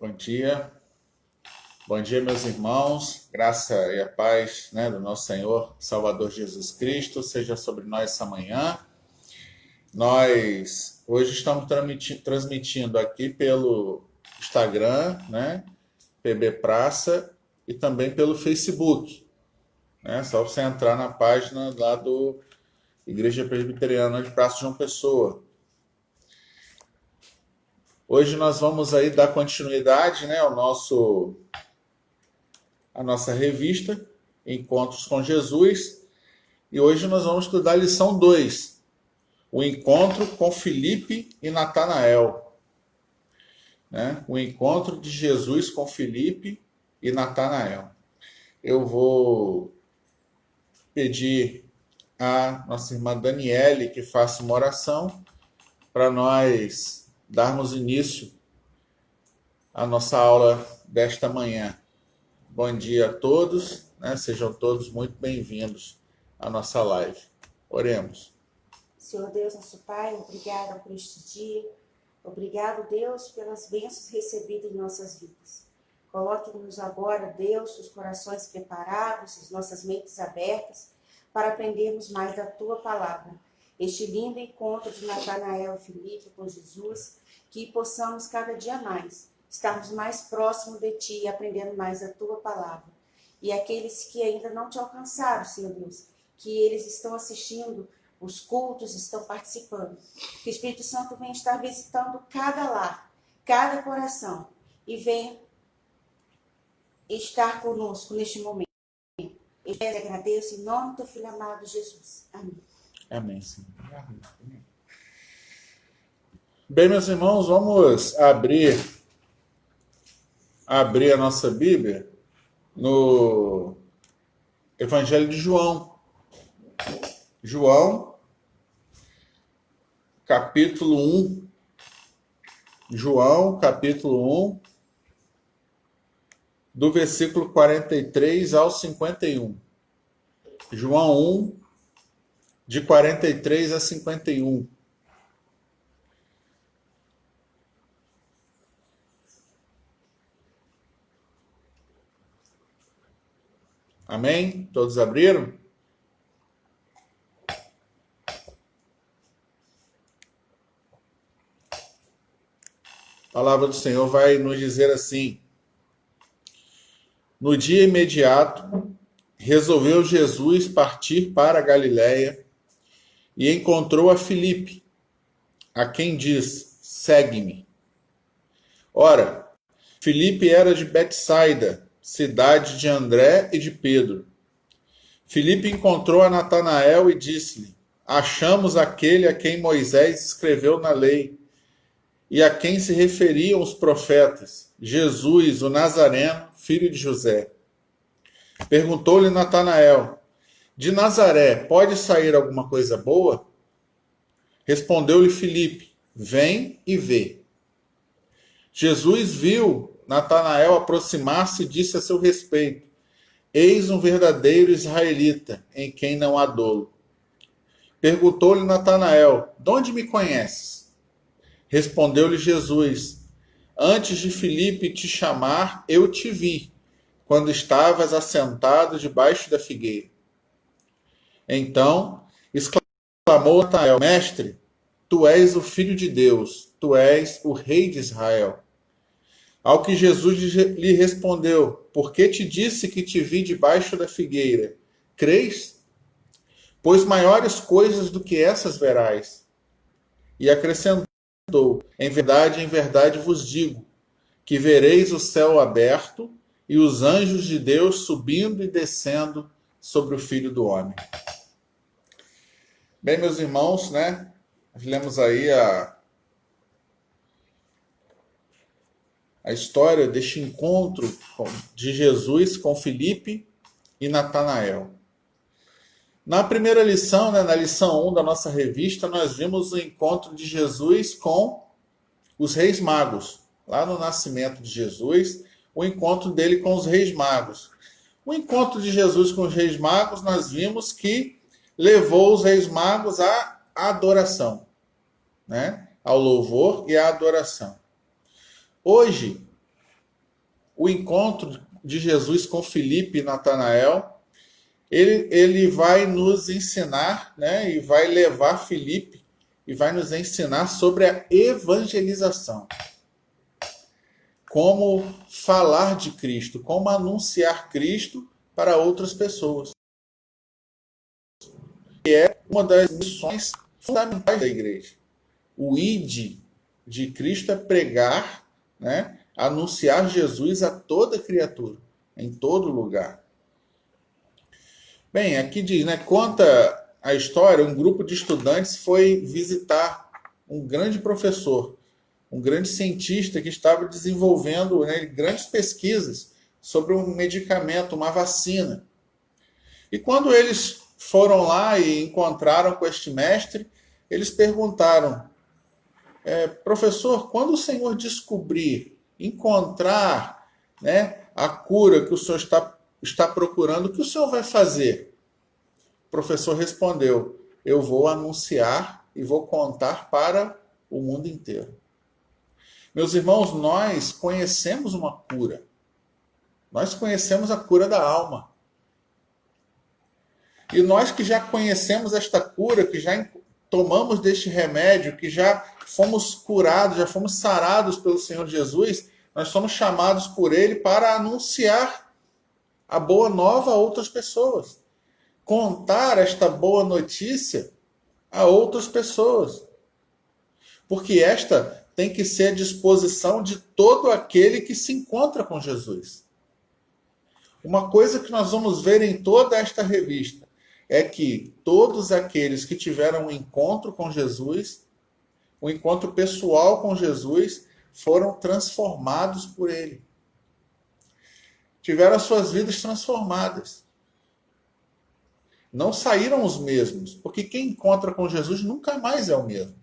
Bom dia. Bom dia, meus irmãos. Graça e a paz, do nosso Senhor Salvador Jesus Cristo seja sobre nós essa manhã. Nós hoje estamos transmitindo aqui pelo Instagram, PB Praça, e também pelo Facebook. Só você entrar na página lá do Igreja Presbiteriana de Praça João Pessoa. Hoje nós vamos aí dar continuidade à nossa revista Encontros com Jesus. E hoje nós vamos estudar a lição 2, o encontro com Filipe e Natanael. O encontro de Jesus com Filipe e Natanael. Eu vou pedir à nossa irmã Daniele que faça uma oração para nós darmos início à nossa aula desta manhã. Bom dia a todos, sejam todos muito bem-vindos à nossa live. Oremos. Senhor Deus, nosso Pai, obrigada por este dia. Obrigado, Deus, pelas bênçãos recebidas em nossas vidas. Coloque-nos agora, Deus, os corações preparados, as nossas mentes abertas, para aprendermos mais da Tua palavra. Este lindo encontro de Natanael e Filipe com Jesus, que possamos cada dia mais estarmos mais próximos de Ti e aprendendo mais da Tua palavra. E aqueles que ainda não Te alcançaram, Senhor Deus, que eles estão assistindo os cultos, estão participando. Que o Espírito Santo venha estar visitando cada lar, cada coração, e venha estar conosco neste momento. Eu te agradeço em nome do Teu Filho amado Jesus. Amém. Amém, Senhor. Bem, meus irmãos, vamos abrir a nossa Bíblia no Evangelho de João. João, capítulo 1. João, capítulo 1, do versículo 43 ao 51. João 1, de 43 a 51. Amém? Todos abriram? A palavra do Senhor vai nos dizer assim: no dia imediato, resolveu Jesus partir para a Galiléia e encontrou a Filipe, a quem diz: segue-me. Ora, Filipe era de Betsaida, cidade de André e de Pedro. Filipe encontrou a Natanael e disse-lhe: achamos aquele a quem Moisés escreveu na lei e a quem se referiam os profetas, Jesus, o Nazareno, filho de José. Perguntou-lhe Natanael: de Nazaré pode sair alguma coisa boa? Respondeu-lhe Filipe: vem e vê. Jesus viu Natanael aproximar-se e disse a seu respeito: eis um verdadeiro israelita, em quem não há dolo. Perguntou-lhe Natanael: de onde me conheces? Respondeu-lhe Jesus: antes de Filipe te chamar, eu te vi, quando estavas assentado debaixo da figueira. Então exclamou Natanael: mestre, tu és o Filho de Deus, tu és o Rei de Israel. Ao que Jesus lhe respondeu: por que te disse que te vi debaixo da figueira? Crês? Pois maiores coisas do que essas verás. E acrescentou: em verdade vos digo, que vereis o céu aberto e os anjos de Deus subindo e descendo sobre o Filho do Homem. Bem, meus irmãos, nós lemos aí a história deste encontro de Jesus com Filipe e Natanael. Na primeira lição, na lição 1 da nossa revista, nós vimos o encontro de Jesus com os reis magos. Lá no nascimento de Jesus, o encontro dele com os reis magos. O encontro de Jesus com os reis magos, nós vimos que levou os reis magos à adoração. né, ao louvor e à adoração. Hoje, o encontro de Jesus com Filipe e Natanael, ele vai nos ensinar, né, e vai levar Filipe e vai nos ensinar sobre a evangelização. Como falar de Cristo, como anunciar Cristo para outras pessoas. Que é uma das missões fundamentais da igreja. O id de Cristo é pregar, né, anunciar Jesus a toda criatura, em todo lugar. Bem, aqui diz, né, conta a história, um grupo de estudantes foi visitar um grande professor, um grande cientista que estava desenvolvendo, né, grandes pesquisas sobre um medicamento, uma vacina. E quando eles foram lá e encontraram com este mestre, eles perguntaram, professor, quando o senhor descobrir, encontrar, né, a cura que o senhor está procurando, o que o senhor vai fazer? O professor respondeu, eu vou anunciar e vou contar para o mundo inteiro. Meus irmãos, nós conhecemos uma cura. Nós conhecemos a cura da alma. E nós que já conhecemos esta cura, que já tomamos deste remédio, que já fomos curados, já fomos sarados pelo Senhor Jesus, nós somos chamados por Ele para anunciar a boa nova a outras pessoas. Contar esta boa notícia a outras pessoas. Porque esta tem que ser a disposição de todo aquele que se encontra com Jesus. Uma coisa que nós vamos ver em toda esta revista é que todos aqueles que tiveram um encontro com Jesus, um encontro pessoal com Jesus, foram transformados por Ele. Tiveram as suas vidas transformadas. Não saíram os mesmos, porque quem encontra com Jesus nunca mais é o mesmo.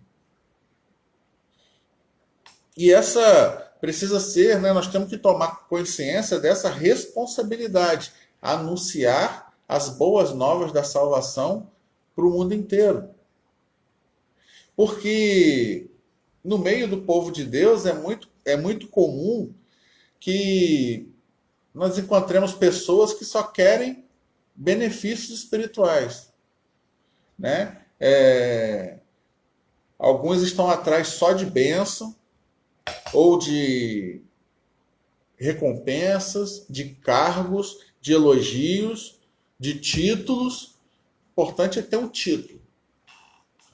E essa precisa ser, né, nós temos que tomar consciência dessa responsabilidade, anunciar as boas novas da salvação para o mundo inteiro. Porque no meio do povo de Deus é muito comum que nós encontremos pessoas que só querem benefícios espirituais, né? Alguns estão atrás só de bênção, ou de recompensas, de cargos, de elogios, de títulos. O importante é ter um título.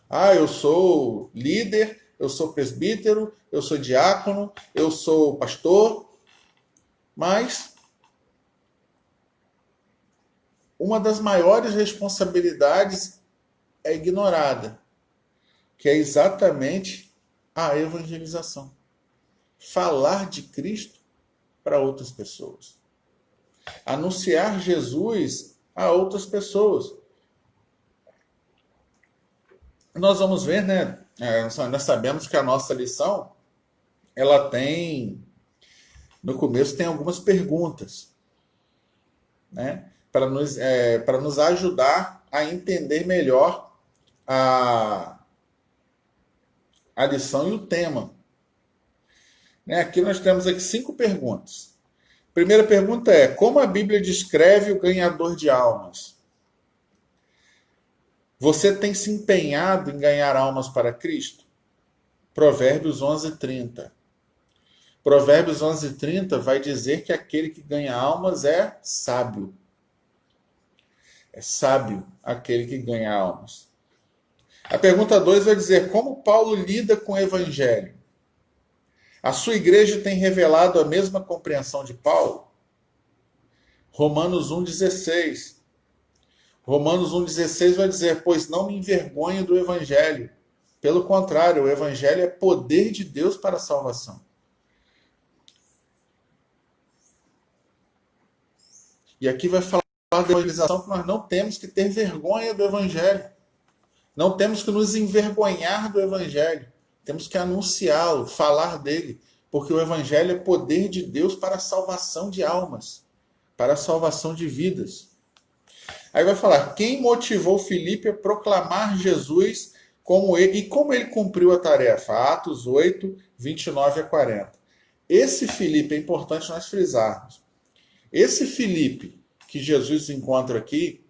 Ah, eu sou líder, eu sou presbítero, eu sou diácono, eu sou pastor. Mas uma das maiores responsabilidades é ignorada, que é exatamente a evangelização. Falar de Cristo para outras pessoas. Anunciar Jesus a outras pessoas. Nós vamos ver, né? Nós sabemos que a nossa lição, ela tem, no começo tem algumas perguntas, né? Para nos ajudar a entender melhor a lição e o tema. Aqui nós temos 5 perguntas. Primeira pergunta é, como a Bíblia descreve o ganhador de almas? Você tem se empenhado em ganhar almas para Cristo? Provérbios 11:30. Provérbios 11:30 vai dizer que aquele que ganha almas é sábio. É sábio aquele que ganha almas. A pergunta 2 vai dizer, como Paulo lida com o Evangelho? A sua igreja tem revelado a mesma compreensão de Paulo? Romanos 1,16. Romanos 1,16 vai dizer, pois não me envergonho do Evangelho. Pelo contrário, o Evangelho é poder de Deus para a salvação. E aqui vai falar da evangelização que nós não temos que ter vergonha do Evangelho. Não temos que nos envergonhar do Evangelho. Temos que anunciá-lo, falar dele, porque o Evangelho é poder de Deus para a salvação de almas, para a salvação de vidas. Aí vai falar, quem motivou Filipe a proclamar Jesus como ele cumpriu a tarefa. Atos 8, 29 a 40. Esse Filipe, é importante nós frisarmos. Esse Filipe que Jesus encontra aqui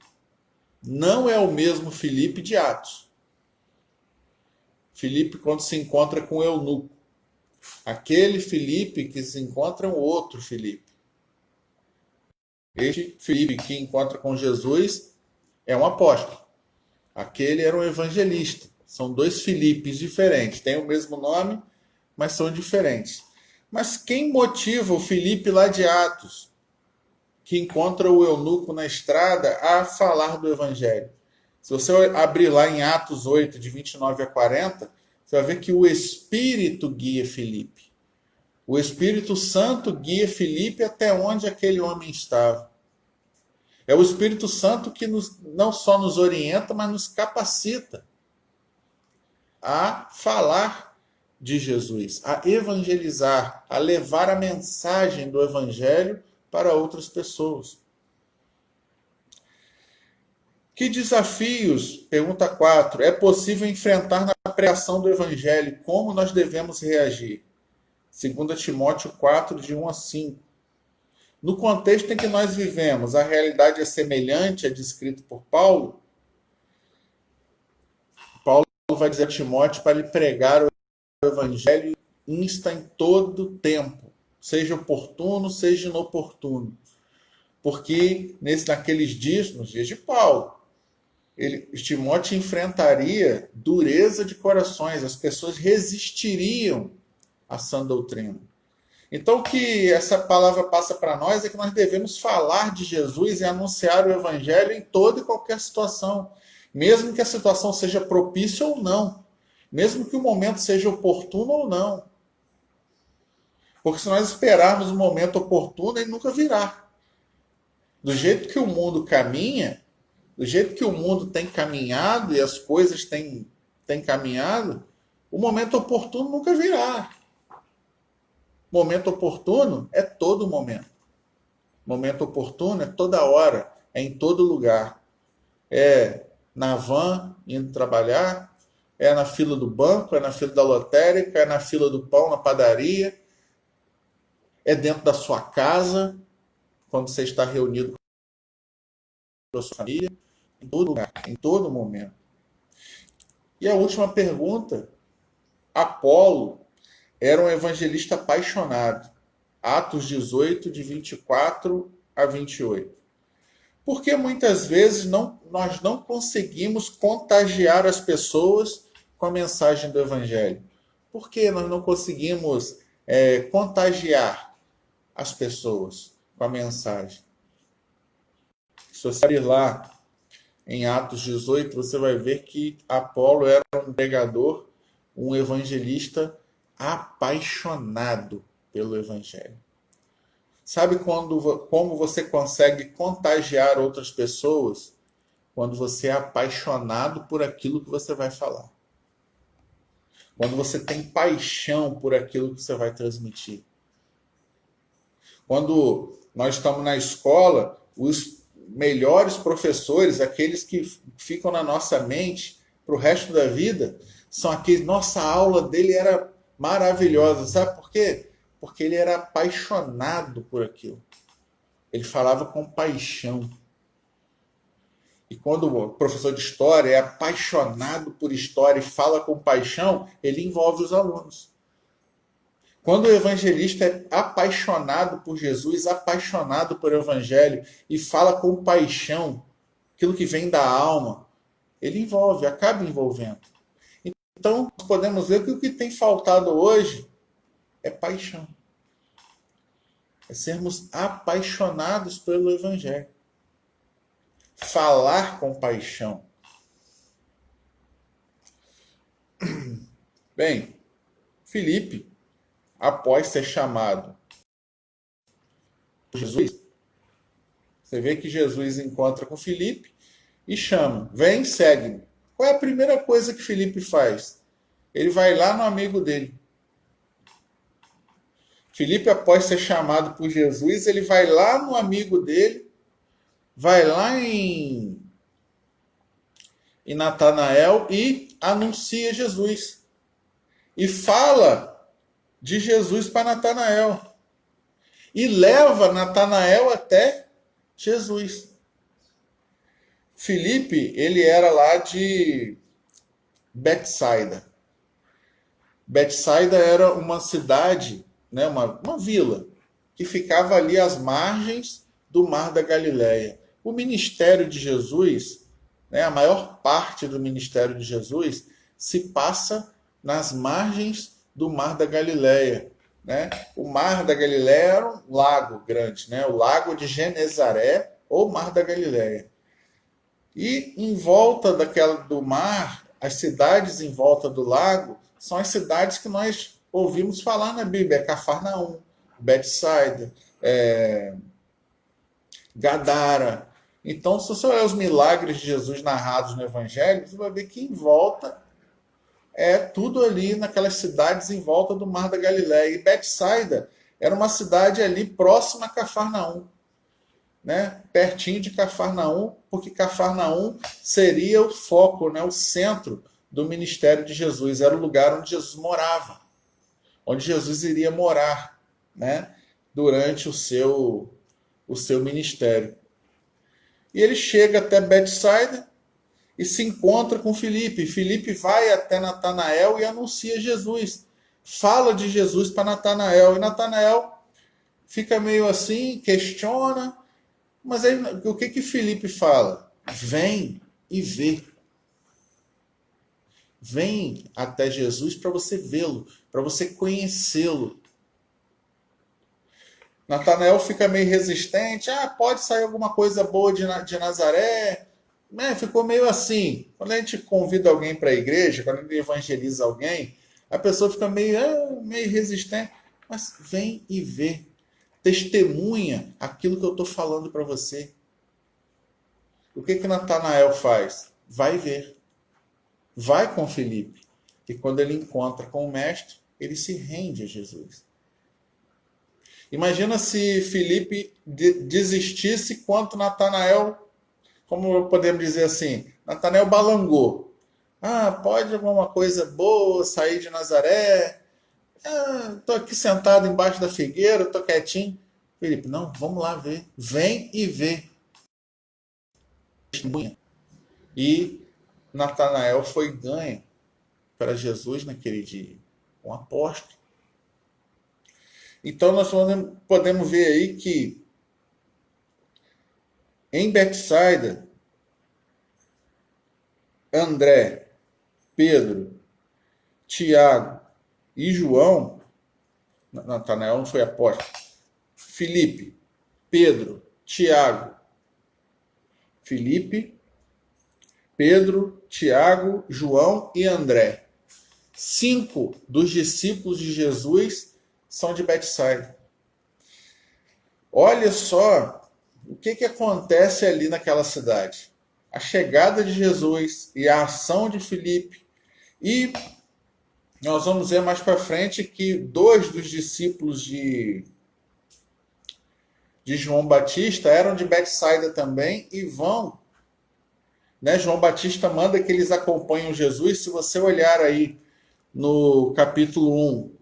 não é o mesmo Filipe de Atos. Filipe, quando se encontra com o eunuco. Aquele Filipe que se encontra é um outro Filipe. Este Filipe que encontra com Jesus é um apóstolo. Aquele era um evangelista. São dois Filipes diferentes. Têm o mesmo nome, mas são diferentes. Mas quem motiva o Filipe lá de Atos, que encontra o eunuco na estrada, a falar do evangelho? Se você abrir lá em Atos 8, de 29 a 40, você vai ver que o Espírito guia Filipe. O Espírito Santo guia Filipe até onde aquele homem estava. É o Espírito Santo que não só nos orienta, mas nos capacita a falar de Jesus, a evangelizar, a levar a mensagem do evangelho para outras pessoas. Que desafios, pergunta 4, é possível enfrentar na pregação do evangelho? Como nós devemos reagir? 2 Timóteo 4, de 1 a 5. No contexto em que nós vivemos, a realidade é semelhante à descrita por Paulo. Paulo vai dizer a Timóteo para lhe pregar o evangelho insta em todo tempo, seja oportuno, seja inoportuno. Porque naqueles dias, nos dias de Paulo, Timóteo enfrentaria dureza de corações, as pessoas resistiriam à sã doutrina. Então, o que essa palavra passa para nós é que nós devemos falar de Jesus e anunciar o evangelho em toda e qualquer situação, mesmo que a situação seja propícia ou não, mesmo que o momento seja oportuno ou não. Porque se nós esperarmos o momento oportuno, ele nunca virá. Do jeito que o mundo caminha, do jeito que o mundo tem caminhado e as coisas têm caminhado, o momento oportuno nunca virá. Momento oportuno é todo momento. Momento oportuno é toda hora, é em todo lugar. É na van indo trabalhar, é na fila do banco, é na fila da lotérica, é na fila do pão na padaria, é dentro da sua casa, quando você está reunido com a sua família, em todo lugar, em todo momento. E a última pergunta, Apolo era um evangelista apaixonado. Atos 18, de 24 a 28. Porque muitas vezes nós não conseguimos contagiar as pessoas com a mensagem do evangelho? Por que nós não conseguimos contagiar as pessoas com a mensagem? Se você abrir lá em Atos 18, você vai ver que Apolo era um pregador, um evangelista apaixonado pelo evangelho. Sabe como você consegue contagiar outras pessoas? Quando você é apaixonado por aquilo que você vai falar. Quando você tem paixão por aquilo que você vai transmitir. Quando nós estamos na escola, os melhores professores, aqueles que ficam na nossa mente para o resto da vida, são aqueles. Nossa, a aula dele era maravilhosa. Sabe por quê? Porque ele era apaixonado por aquilo. Ele falava com paixão. E quando o professor de história é apaixonado por história e fala com paixão, ele envolve os alunos. Quando o evangelista é apaixonado por Jesus, apaixonado por evangelho e fala com paixão, aquilo que vem da alma, ele envolve, acaba envolvendo. Então, nós podemos ver que o que tem faltado hoje é paixão. É sermos apaixonados pelo evangelho. Falar com paixão. Bem, Filipe, após ser chamado por Jesus, você vê que Jesus encontra com Filipe e chama, vem, segue-me. Qual é a primeira coisa que Filipe faz? Ele vai lá no amigo dele. Filipe, após ser chamado por Jesus, ele vai lá no amigo dele, vai lá em em Natanael e anuncia Jesus. E fala de Jesus para Natanael. E leva Natanael até Jesus. Filipe, ele era lá de Betsaida. Betsaida era uma cidade, né, uma vila, que ficava ali às margens do Mar da Galileia. O ministério de Jesus, né, a maior parte do ministério de Jesus, se passa nas margens do Mar da Galileia. Né? O Mar da Galileia era um lago grande, né? O lago de Genezaré ou Mar da Galileia. E em volta do mar, as cidades em volta do lago são as cidades que nós ouvimos falar na Bíblia: Cafarnaum, Betsaida, Gadara. Então, se você olhar os milagres de Jesus narrados no Evangelho, você vai ver que em volta é tudo ali naquelas cidades em volta do Mar da Galileia. E Betsaida era uma cidade ali próxima a Cafarnaum, né? Pertinho de Cafarnaum, porque Cafarnaum seria o foco, né? O centro do ministério de Jesus. Era o lugar onde Jesus morava, onde Jesus iria morar, né? Durante o seu ministério. E ele chega até Betsaida e se encontra com Filipe. Filipe vai até Natanael e anuncia Jesus. Fala de Jesus para Natanael. E Natanael fica meio assim, questiona. Mas aí, o que Filipe fala? Vem e vê. Vem até Jesus para você vê-lo, para você conhecê-lo. Natanael fica meio resistente. Pode sair alguma coisa boa de Nazaré. Ficou meio assim. Quando a gente convida alguém para a igreja, quando a gente evangeliza alguém, a pessoa fica meio resistente. Mas vem e vê. Testemunha aquilo que eu estou falando para você. O que Natanael faz? Vai ver. Vai com Filipe. E quando ele encontra com o mestre, ele se rende a Jesus. Imagina se Filipe desistisse quanto Natanael, como podemos dizer assim, Natanael balangou. Pode alguma coisa boa sair de Nazaré? Estou aqui sentado embaixo da figueira, estou quietinho. Filipe, não, vamos lá ver. Vem e vê. E Natanael foi ganho para Jesus naquele dia. Um apóstolo. Então nós podemos ver aí que em Betsaida, André, Pedro, Tiago e João, Natanael não foi apóstolo, Filipe, Pedro, Tiago, Filipe, Pedro, Tiago, João e André. 5 dos discípulos de Jesus são de Betsaida. Olha só o que acontece ali naquela cidade. A chegada de Jesus e a ação de Filipe. E nós vamos ver mais para frente que 2 dos discípulos de João Batista eram de Betsaida também e vão. Né? João Batista manda que eles acompanhem Jesus. Se você olhar aí no capítulo 1,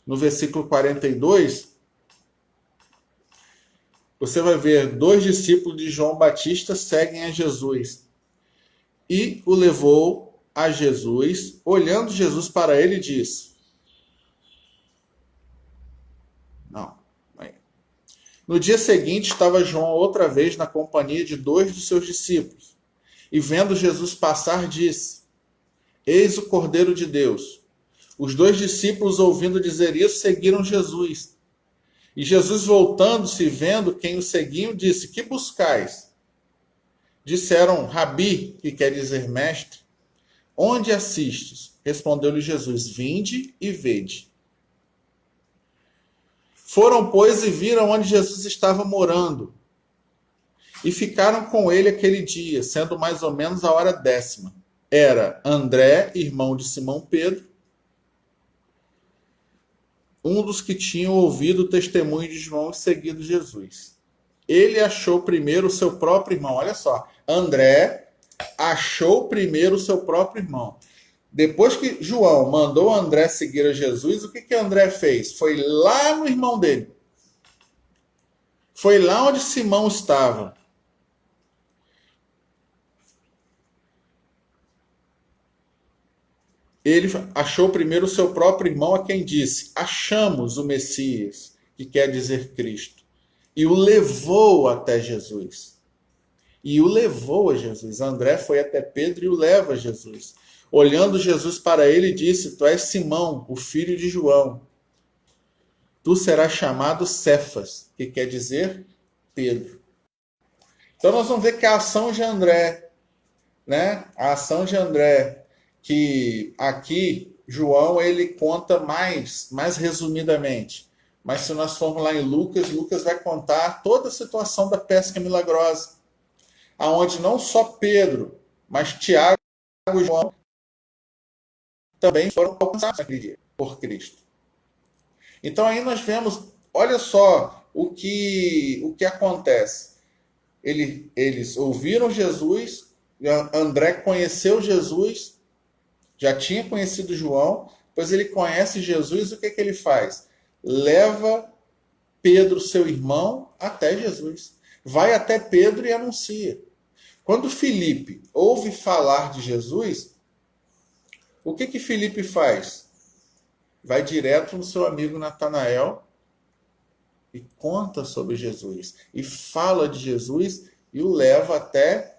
no versículo 42, você vai ver 2 discípulos de João Batista seguem a Jesus. E o levou a Jesus, olhando Jesus para ele, disse: Não. No dia seguinte estava João outra vez na companhia de 2 dos seus discípulos. E vendo Jesus passar, disse: Eis o Cordeiro de Deus. Os 2 discípulos, ouvindo dizer isso, seguiram Jesus. E Jesus, voltando-se e vendo quem o seguiam, disse: Que buscais? Disseram: Rabi, que quer dizer mestre. Onde assistes? Respondeu-lhe Jesus: Vinde e vede. Foram, pois, e viram onde Jesus estava morando. E ficaram com ele aquele dia, sendo mais ou menos a hora 10ª. Era André, irmão de Simão Pedro, um dos que tinham ouvido o testemunho de João e seguido Jesus. Ele achou primeiro o seu próprio irmão. Olha só, André achou primeiro o seu próprio irmão. Depois que João mandou André seguir a Jesus, o que André fez? Foi lá no irmão dele. Foi lá onde Simão estava. Ele achou primeiro o seu próprio irmão, a quem disse: achamos o Messias, que quer dizer Cristo. E o levou até Jesus. E o levou a Jesus. André foi até Pedro e o leva a Jesus. Olhando Jesus para ele, disse: tu és Simão, o filho de João. Tu serás chamado Cefas, que quer dizer Pedro. Então nós vamos ver que a ação de André, né? A ação de André, que aqui João ele conta mais resumidamente. Mas se nós formos lá em Lucas, Lucas vai contar toda a situação da pesca milagrosa, aonde não só Pedro, mas Tiago e João também foram alcançados naquele dia por Cristo. Então aí nós vemos, olha só o que acontece. Eles ouviram Jesus, André conheceu Jesus, já tinha conhecido João, pois ele conhece Jesus, o que ele faz? Leva Pedro, seu irmão, até Jesus. Vai até Pedro e anuncia. Quando Filipe ouve falar de Jesus, o que Filipe faz? Vai direto no seu amigo Natanael e conta sobre Jesus. E fala de Jesus e o leva até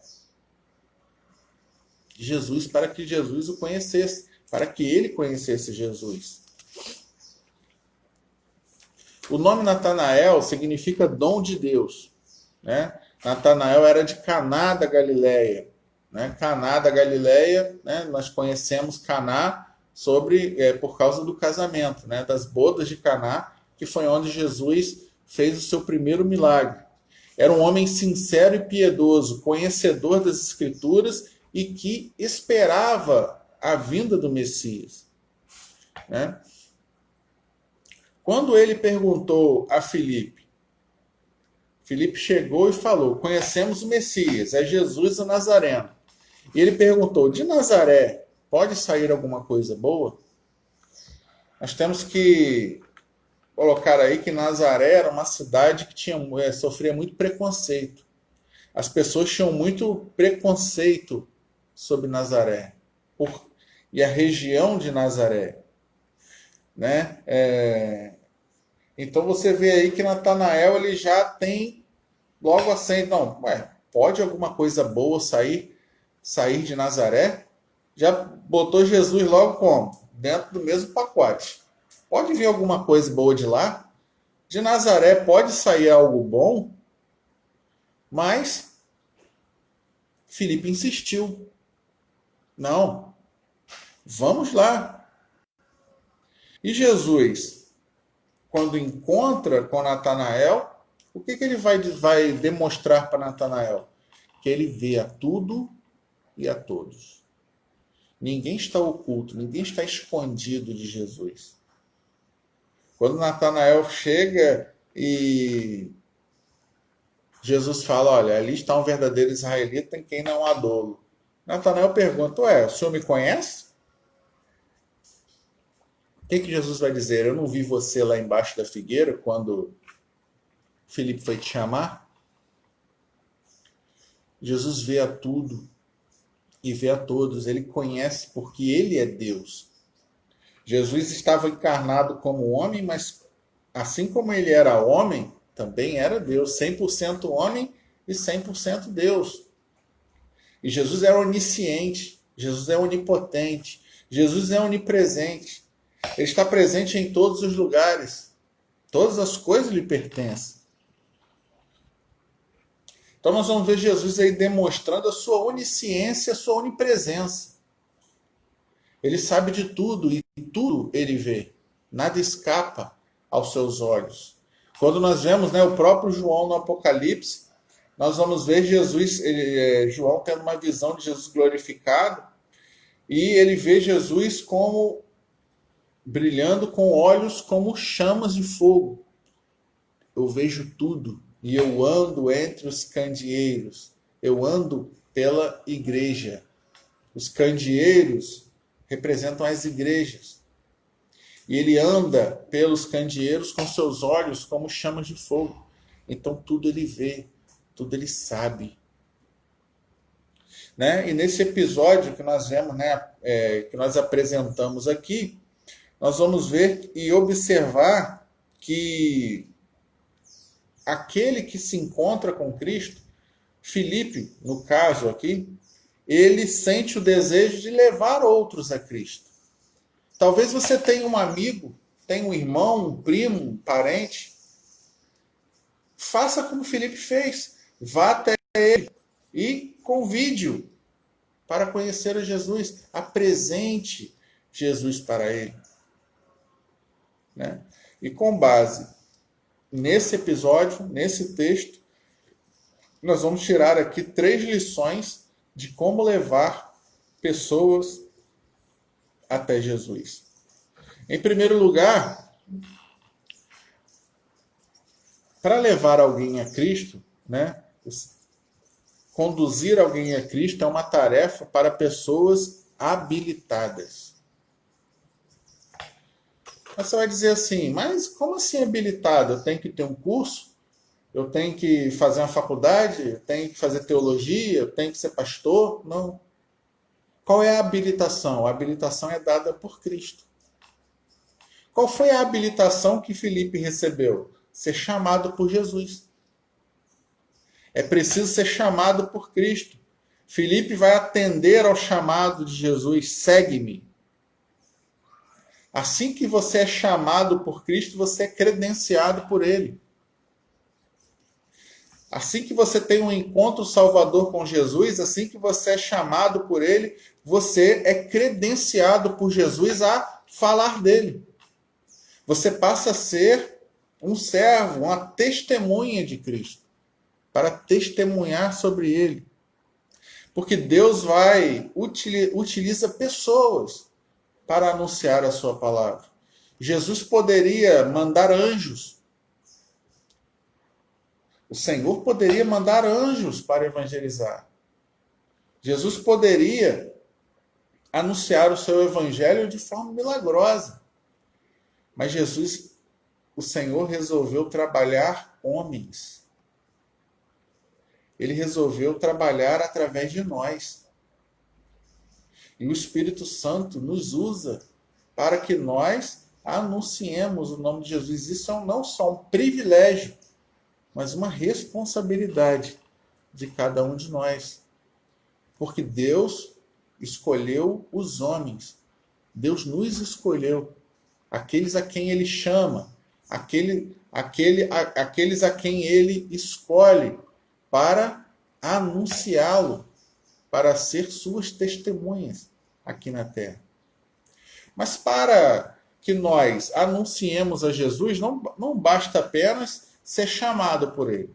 Jesus para que Jesus o conhecesse, para que ele conhecesse Jesus. O nome Natanael significa dom de Deus, né? Natanael era de Caná da Galileia, né? Caná da Galileia, né? Nós conhecemos Caná por causa do casamento, né? Das bodas de Caná, que foi onde Jesus fez o seu primeiro milagre. Era um homem sincero e piedoso, conhecedor das Escrituras e que esperava a vinda do Messias, né? Quando ele perguntou a Filipe, Filipe chegou e falou: conhecemos o Messias, é Jesus o Nazareno. E ele perguntou: de Nazaré pode sair alguma coisa boa? Nós temos que colocar aí que Nazaré era uma cidade que sofria muito preconceito. As pessoas tinham muito preconceito sobre Nazaré e a região de Nazaré, né? Então você vê aí que Natanael ele já tem logo assim, não, pode alguma coisa boa sair de Nazaré? Já botou Jesus logo como? Dentro do mesmo pacote. Pode vir alguma coisa boa de lá? De Nazaré pode sair algo bom? Mas Filipe insistiu. Não, vamos lá. E Jesus, quando encontra com Natanael, o que ele vai demonstrar para Natanael? Que ele vê a tudo e a todos. Ninguém está oculto, ninguém está escondido de Jesus. Quando Natanael chega e Jesus fala: olha, ali está um verdadeiro israelita em quem não há dolo. Natanael pergunta: o senhor me conhece? O que Jesus vai dizer? Eu não vi você lá embaixo da figueira quando Filipe foi te chamar? Jesus vê a tudo e vê a todos. Ele conhece porque ele é Deus. Jesus estava encarnado como homem, mas assim como ele era homem, também era Deus. 100% homem e 100% Deus. E Jesus é onisciente. Jesus é onipotente. Jesus é onipresente. Ele está presente em todos os lugares. Todas as coisas lhe pertencem. Então nós vamos ver Jesus aí demonstrando a sua onisciência, a sua onipresença. Ele sabe de tudo e tudo ele vê. Nada escapa aos seus olhos. Quando nós vemos, né, o próprio João no Apocalipse, nós vamos ver João tendo uma visão de Jesus glorificado e ele vê Jesus como brilhando com olhos como chamas de fogo. Eu vejo tudo e eu ando entre os candeeiros. Eu ando pela igreja. Os candeeiros representam as igrejas. E ele anda pelos candeeiros com seus olhos como chamas de fogo. Então tudo ele vê, tudo ele sabe. Né? E nesse episódio que nós vemos, né, que nós apresentamos aqui, nós vamos ver e observar que aquele que se encontra com Cristo, Filipe, no caso aqui, ele sente o desejo de levar outros a Cristo. Talvez você tenha um amigo, tenha um irmão, um primo, um parente. Faça como Filipe fez. Vá até ele e convide-o para conhecer a Jesus. Apresente Jesus para ele. Né? E com base nesse episódio, nesse texto, nós vamos tirar aqui 3 lições de como levar pessoas até Jesus. Em primeiro lugar, para levar alguém a Cristo, né, conduzir alguém a Cristo é uma tarefa para pessoas habilitadas. Você vai dizer assim, mas como assim habilitado? Eu tenho que ter um curso? Eu tenho que fazer uma faculdade? Eu tenho que fazer teologia? Eu tenho que ser pastor? Não. Qual é a habilitação? A habilitação é dada por Cristo. Qual foi a habilitação que Filipe recebeu? Ser chamado por Jesus. É preciso ser chamado por Cristo. Filipe vai atender ao chamado de Jesus, segue-me. Assim que você é chamado por Cristo, você é credenciado por Ele. Assim que você tem um encontro salvador com Jesus, assim que você é chamado por Ele, você é credenciado por Jesus a falar dele. Você passa a ser um servo, uma testemunha de Cristo, para testemunhar sobre Ele. Porque Deus utiliza pessoas para anunciar a sua palavra. Jesus poderia mandar anjos. O Senhor poderia mandar anjos para evangelizar. Jesus poderia anunciar o seu evangelho de forma milagrosa. Mas Jesus, o Senhor, resolveu trabalhar homens. Ele resolveu trabalhar através de nós. E o Espírito Santo nos usa para que nós anunciemos o nome de Jesus. Isso é não só um privilégio, mas uma responsabilidade de cada um de nós. Porque Deus escolheu os homens. Deus nos escolheu. Aqueles a quem Ele chama. Aqueles a quem Ele escolhe para anunciá-lo, para ser suas testemunhas aqui na terra. Mas para que nós anunciemos a Jesus, não basta apenas ser chamado por Ele.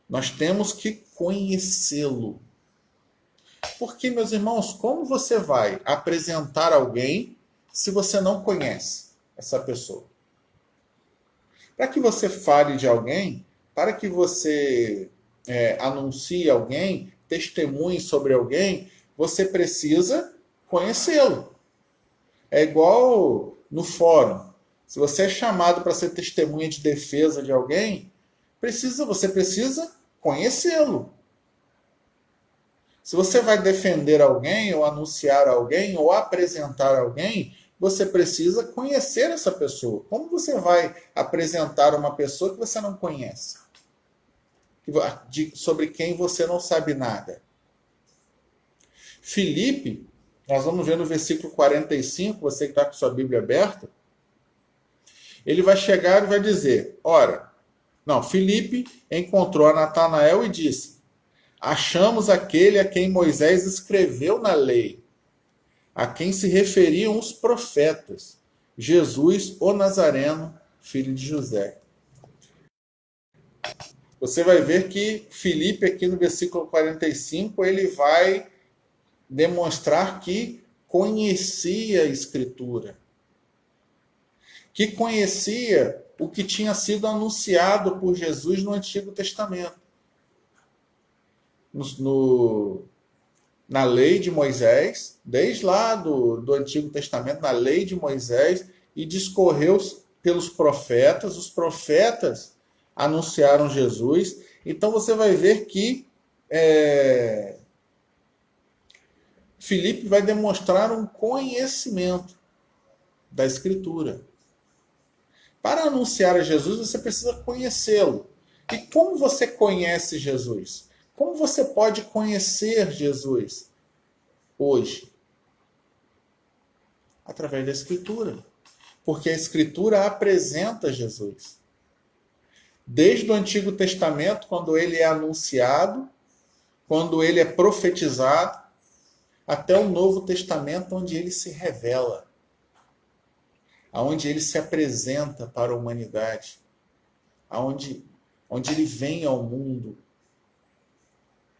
Nós temos que conhecê-lo. Porque, meus irmãos, como você vai apresentar alguém se você não conhece essa pessoa? Para que você fale de alguém, para que você anuncie alguém, testemunhe sobre alguém, você precisa conhecê-lo. É igual no fórum. Se você é chamado para ser testemunha de defesa de alguém, você precisa conhecê-lo. Se você vai defender alguém, ou anunciar alguém, ou apresentar alguém, você precisa conhecer essa pessoa. Como você vai apresentar uma pessoa que você não conhece? Sobre quem você não sabe nada? Filipe, nós vamos ver no versículo 45, você que está com sua Bíblia aberta, ele vai chegar e vai dizer, Filipe encontrou a Natanael e disse, achamos aquele a quem Moisés escreveu na lei, a quem se referiam os profetas, Jesus, o Nazareno, filho de José. Você vai ver que Filipe, aqui no versículo 45, ele vai demonstrar que conhecia a Escritura, que conhecia o que tinha sido anunciado por Jesus no Antigo Testamento. na lei de Moisés, desde lá do Antigo Testamento, na lei de Moisés, e discorreu pelos profetas. Os profetas anunciaram Jesus. Então você vai ver que Filipe vai demonstrar um conhecimento da Escritura. Para anunciar a Jesus, você precisa conhecê-lo. E como você conhece Jesus? Como você pode conhecer Jesus hoje? Através da Escritura. Porque a Escritura apresenta Jesus. Desde o Antigo Testamento, quando ele é anunciado, quando ele é profetizado, até o Novo Testamento, onde ele se revela, onde ele se apresenta para a humanidade, onde ele vem ao mundo,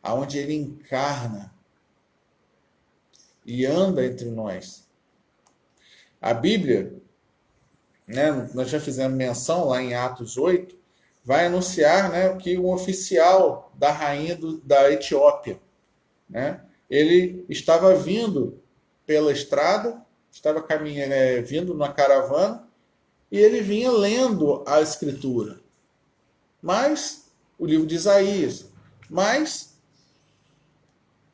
onde ele encarna e anda entre nós. A Bíblia, né, nós já fizemos menção lá em Atos 8, vai anunciar, né, que um oficial da rainha da Etiópia, né, ele estava vindo pela estrada, estava caminhando, vindo numa caravana, e ele vinha lendo a Escritura. Mas, o livro de Isaías, mas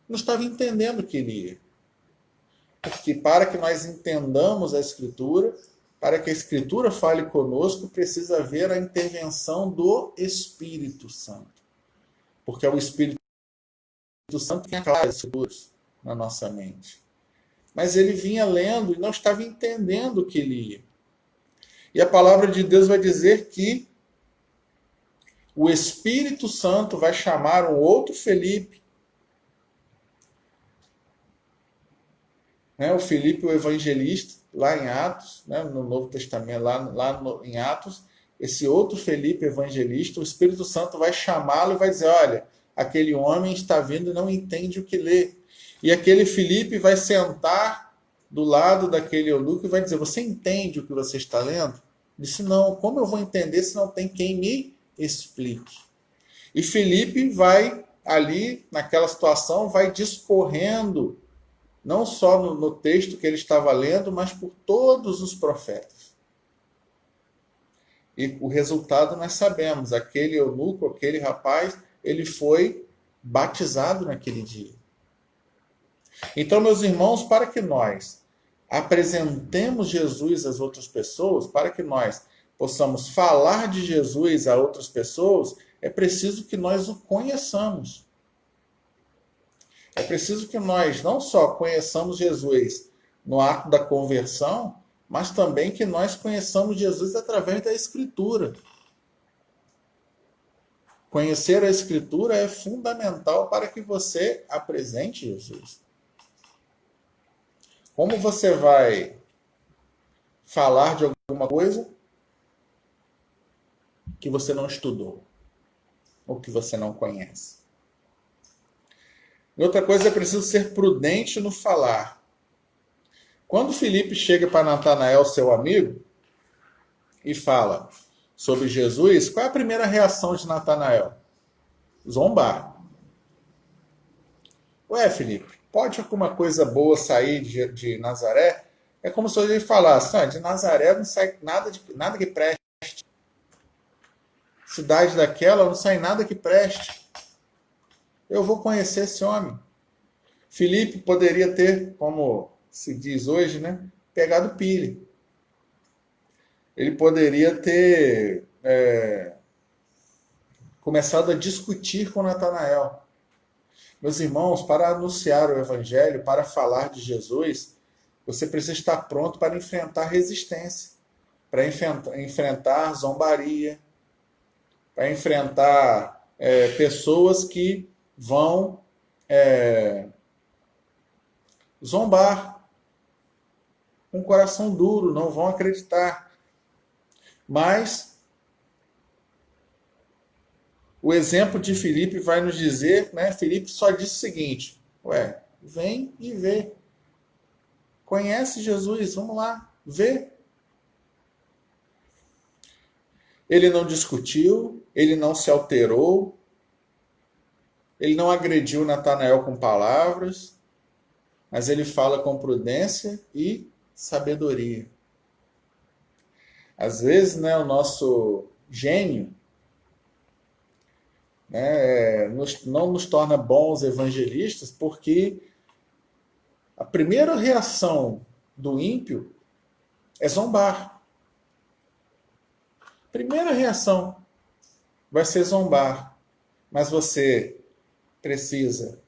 não estava entendendo o que ele ia. Porque para que nós entendamos a Escritura, para que a Escritura fale conosco, precisa haver a intervenção do Espírito Santo. Porque é o Espírito Santo que aclara as Escrituras na nossa mente. Mas ele vinha lendo e não estava entendendo o que ele ia. E a palavra de Deus vai dizer que o Espírito Santo vai chamar um outro Felipe, né, o Felipe, o evangelista, lá em Atos, né, no Novo Testamento, em Atos, esse outro Felipe evangelista, o Espírito Santo vai chamá-lo e vai dizer, olha, aquele homem está vindo e não entende o que lê. E aquele Felipe vai sentar do lado daquele eunuco e vai dizer, você entende o que você está lendo? Ele disse, não, como eu vou entender se não tem quem me explique? E Felipe vai ali, naquela situação, vai discorrendo, não só no texto que ele estava lendo, mas por todos os profetas. E o resultado nós sabemos, aquele eunuco, aquele rapaz, ele foi batizado naquele dia. Então, meus irmãos, para que nós apresentemos Jesus às outras pessoas, para que nós possamos falar de Jesus a outras pessoas, é preciso que nós o conheçamos. É preciso que nós não só conheçamos Jesus no ato da conversão, mas também que nós conheçamos Jesus através da Escritura. Conhecer a Escritura é fundamental para que você apresente Jesus. Como você vai falar de alguma coisa que você não estudou ou que você não conhece? E outra coisa, é preciso ser prudente no falar. Quando Filipe chega para Natanael, seu amigo, e fala sobre Jesus, qual é a primeira reação de Natanael? Zombar. Ué, Filipe, pode alguma coisa boa sair de Nazaré? É como se ele falasse, de Nazaré não sai nada que preste. Cidade daquela não sai nada que preste. Eu vou conhecer esse homem. Filipe poderia ter, como se diz hoje, né, pegado pilha. Ele poderia ter começado a discutir com Natanael. Meus irmãos, para anunciar o Evangelho, para falar de Jesus, você precisa estar pronto para enfrentar resistência, para enfrentar zombaria, para enfrentar pessoas que vão zombar, com um coração duro, não vão acreditar. Mas o exemplo de Filipe vai nos dizer, né? Filipe só disse o seguinte, vem e vê. Conhece Jesus, vamos lá, vê. Ele não discutiu, ele não se alterou, ele não agrediu Natanael com palavras, mas ele fala com prudência e sabedoria. Às vezes, né, o nosso gênio, né, não nos torna bons evangelistas, porque a primeira reação do ímpio é zombar. Primeira reação vai ser zombar, mas você precisa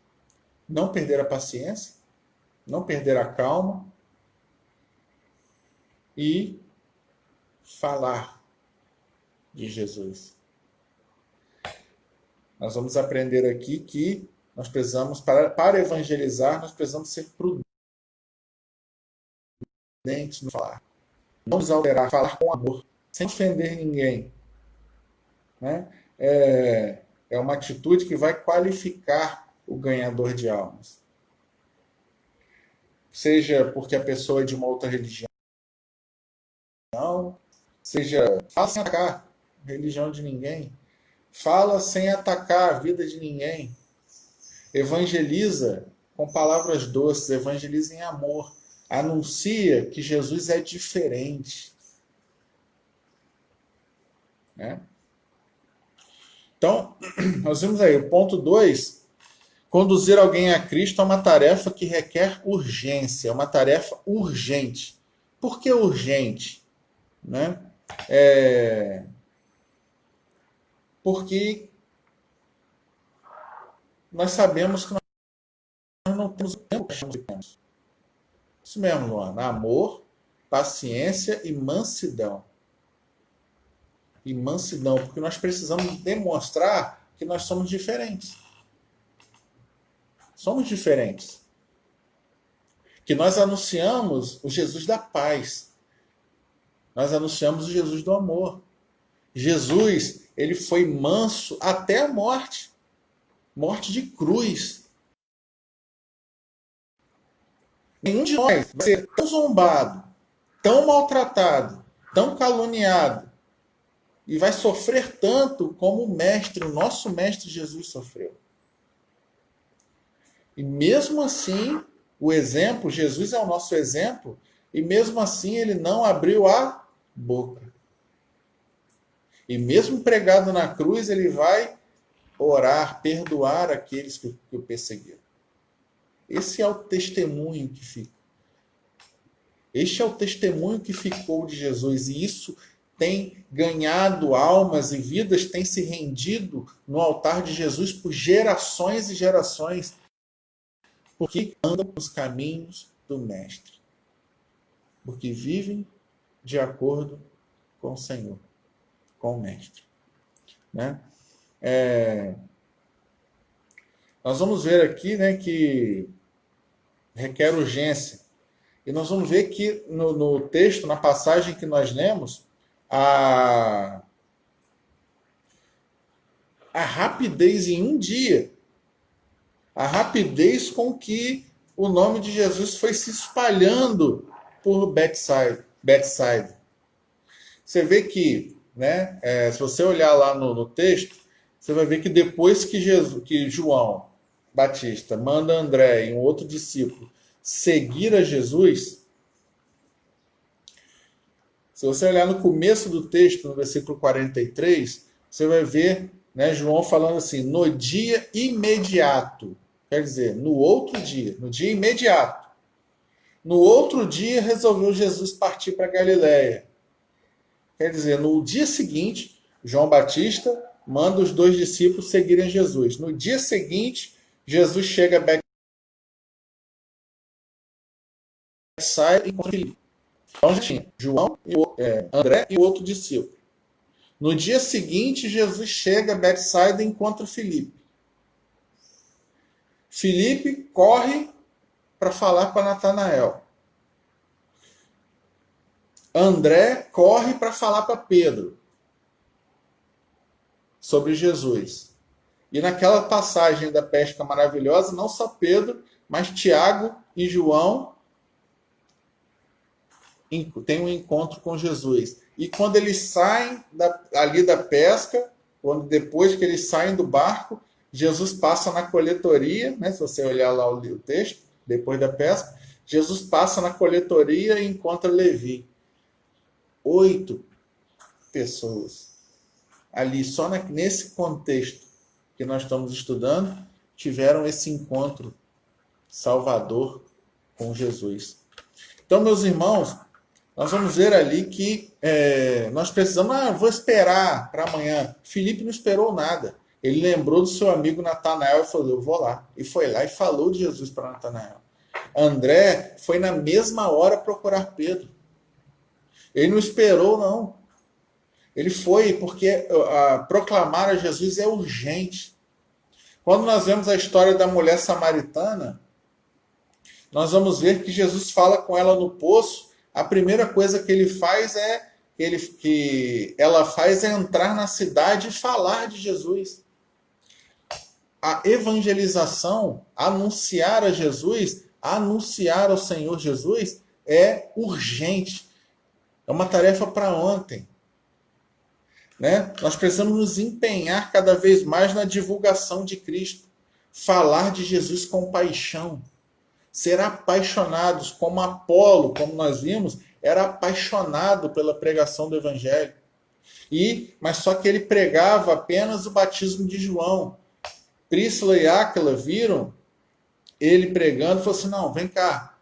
não perder a paciência, não perder a calma e falar de Jesus. Nós vamos aprender aqui que nós precisamos, para evangelizar, nós precisamos ser prudentes no falar. Não nos alterar, falar com amor, sem ofender ninguém. Né? É uma atitude que vai qualificar o ganhador de almas. Seja porque a pessoa é de uma outra religião, seja, fala sem atacar a religião de ninguém, fala sem atacar a vida de ninguém, evangeliza com palavras doces, evangeliza em amor, anuncia que Jesus é diferente. Né? Então, nós vimos aí, o ponto 2, conduzir alguém a Cristo é uma tarefa que requer urgência, é uma tarefa urgente. Por que urgente? Né? Porque nós sabemos que nós não temos o tempo que achamos que temos. Isso mesmo, Luana. Amor, paciência e mansidão. E mansidão, porque nós precisamos demonstrar que nós somos diferentes. Somos diferentes. Que nós anunciamos o Jesus da paz. Nós anunciamos o Jesus do amor. Jesus, ele foi manso até a morte. Morte de cruz. Nenhum de nós vai ser tão zombado, tão maltratado, tão caluniado e vai sofrer tanto como o mestre, o nosso mestre Jesus sofreu. E mesmo assim, o exemplo, Jesus é o nosso exemplo, e mesmo assim ele não abriu a boca. E mesmo pregado na cruz, ele vai orar, perdoar aqueles que o perseguiram. Esse é o testemunho que fica. Este é o testemunho que ficou de Jesus, e isso tem ganhado almas e vidas, tem se rendido no altar de Jesus por gerações e gerações, porque andam nos caminhos do Mestre, porque vivem de acordo com o Senhor, com o Mestre. Né? Nós vamos ver aqui, né, que requer urgência. E nós vamos ver que no texto, na passagem que nós lemos, a rapidez em um dia, a rapidez com que o nome de Jesus foi se espalhando por Betsaida. Você vê que, né, se você olhar lá no texto, você vai ver que depois que João Batista manda André e um outro discípulo seguir a Jesus, se você olhar no começo do texto, no versículo 43, você vai ver, né, João falando assim, no dia imediato, quer dizer, no outro dia, no dia imediato. No outro dia resolveu Jesus partir para Galiléia. Quer dizer, no dia seguinte, João Batista manda os 2 discípulos seguirem Jesus. No dia seguinte, Jesus chega a Betsaida e encontra Filipe. Então já tinha João, André e o outro discípulo. No dia seguinte, Jesus chega a Betsaida e encontra Filipe. Filipe corre para falar para Natanael. André corre para falar para Pedro sobre Jesus. E naquela passagem da pesca maravilhosa, não só Pedro, mas Tiago e João têm um encontro com Jesus. E quando eles saem ali da pesca, depois que eles saem do barco, Jesus passa na coletoria, né? Se você olhar lá o texto, depois da pesca, Jesus passa na coletoria e encontra Levi. 8 pessoas ali, só nesse contexto que nós estamos estudando, tiveram esse encontro salvador com Jesus. Então, meus irmãos, nós vamos ver ali que nós precisamos, vou esperar para amanhã. Filipe não esperou nada. Ele lembrou do seu amigo Natanael e falou, eu vou lá. E foi lá e falou de Jesus para Natanael. André foi na mesma hora procurar Pedro. Ele não esperou, não. Ele foi porque proclamar a Jesus é urgente. Quando nós vemos a história da mulher samaritana, nós vamos ver que Jesus fala com ela no poço. A primeira coisa que ele faz que ela faz é entrar na cidade e falar de Jesus. A evangelização, anunciar a Jesus, anunciar ao Senhor Jesus é urgente. É uma tarefa para ontem. Né? Nós precisamos nos empenhar cada vez mais na divulgação de Cristo. Falar de Jesus com paixão. Ser apaixonados, como Apolo, como nós vimos, era apaixonado pela pregação do Evangelho. Mas só que ele pregava apenas o batismo de João. Príscila e Áquila viram ele pregando e falaram assim, não, vem cá,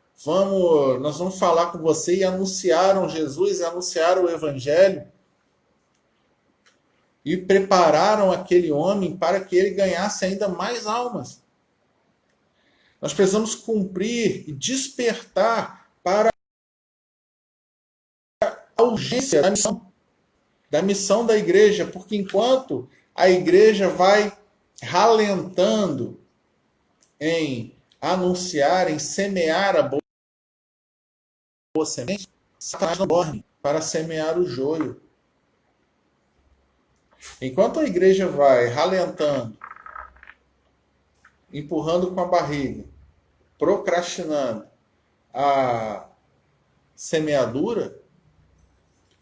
nós vamos falar com você, e anunciaram Jesus, e anunciaram o Evangelho, e prepararam aquele homem para que ele ganhasse ainda mais almas. Nós precisamos cumprir e despertar para a urgência da missão da igreja, porque enquanto a igreja vai ralentando em anunciar, em semear a boa semente, Satanás não dorme para semear o joio. Enquanto a igreja vai ralentando, empurrando com a barriga, procrastinando a semeadura,